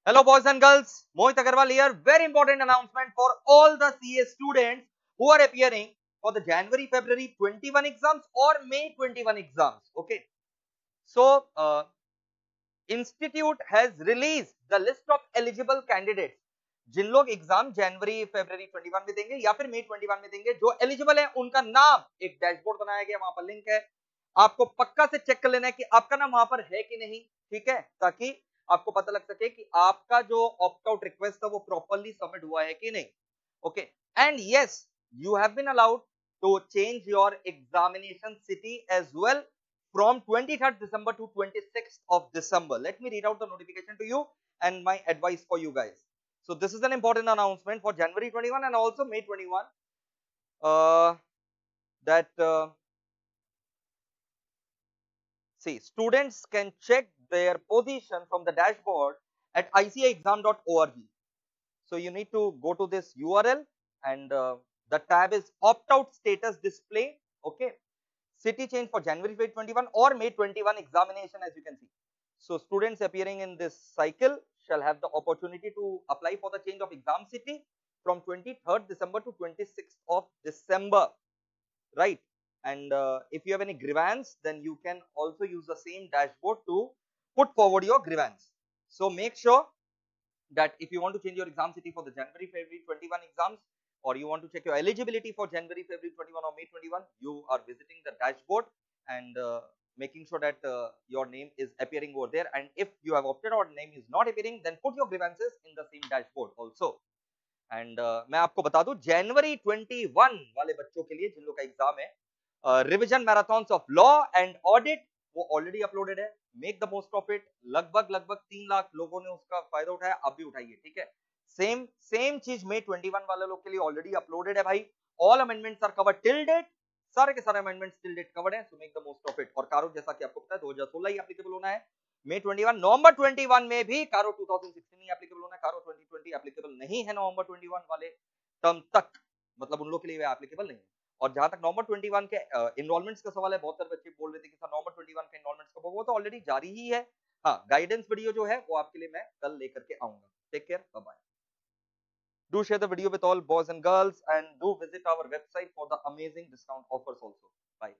Hello boys and girls, Mohit Agarwal here. Very important announcement for all the CA students who are appearing for the January-February 21 exams or May 21 exams. Okay. So, Institute has released the list of eligible candidates. जिन लोग exam जनवरी फरवरी 21 में देंगे या फिर मई 21 में देंगे, जो eligible है उनका नाम एक डैशबोर्ड बनाया गया, वहां पर लिंक है, आपको पक्का से चेक कर लेना है कि आपका नाम वहां पर है कि नहीं, ठीक है, ताकि आपको पता लग सके कि आपका जो ऑप्ट आउट रिक्वेस्ट था वो प्रॉपर्ली सबमिट हुआ है कि नहीं. Okay, and yes, you have been allowed to change your examination city as well from 23rd December to 26th of December. Let me read out the notification to you and my advice for you guys. So this is an important announcement for January 21 and also May 21. See, students can check their position from the dashboard at ICAI.exam.org. So you need to go to this URL and the tab is opt-out status display. Okay. City change for January 21 or May 21 examination, as you can see. So students appearing in this cycle shall have the opportunity to apply for the change of exam city from 23rd December to 26th of December, right? And if you have any grievance, then you can also use the same dashboard to put forward your grievance. So make sure that if you want to change your exam city for the January-February 21 exams, or you want to check your eligibility for January, February 21 or May 21, you are visiting the dashboard and making sure that your name is appearing over there. And if you have opted or name is not appearing, then put your grievances in the same dashboard also. And मैं आपको बता दूं, January 21 वाले बच्चों के लिए जिन लोग का एग्जाम है, revision marathons of law and audit वो ऑलरेडी अपलोडेड है. Make the most of it. लगभग 3 लाख लोगों ने उसका फायदा उठाया, आप भी उठाइए, ठीक है. सेम चीज में 21 वाले लोग के लिए ऑलरेडी अपलोडेड है भाई. All amendments are covered till date. सारे के सारे अमेंडमेंट्स टिल डेट कवर्ड है. So make the most of it. और कारो जैसा कि आपको पता है 2016 ही एप्लीकेबल होना है. May 21, नवंबर 21 में भी कारो 2016 ही एप्लीकेबल होना है. कारो 2020 एप्लीकेबल नहीं है नवंबर 21 वाले टर्म तक, मतलब उन लोग के लिए एप्लीकेबल नहीं है. और जहां तक नवंबर 21 के एनरोलमेंट्स का सवाल है, बहुत सारे बच्चे बोल रहे थे कि सर नवंबर 21 के एनरोलमेंट्स कब होगा, वो तो ऑलरेडी जारी ही है. हाँ, गाइडेंस वीडियो जो है वो आपके लिए मैं कल लेकर के आऊंगा. Take care, bye bye. Do share the video with all boys and girls and do visit our website for the amazing discount offers also. Bye.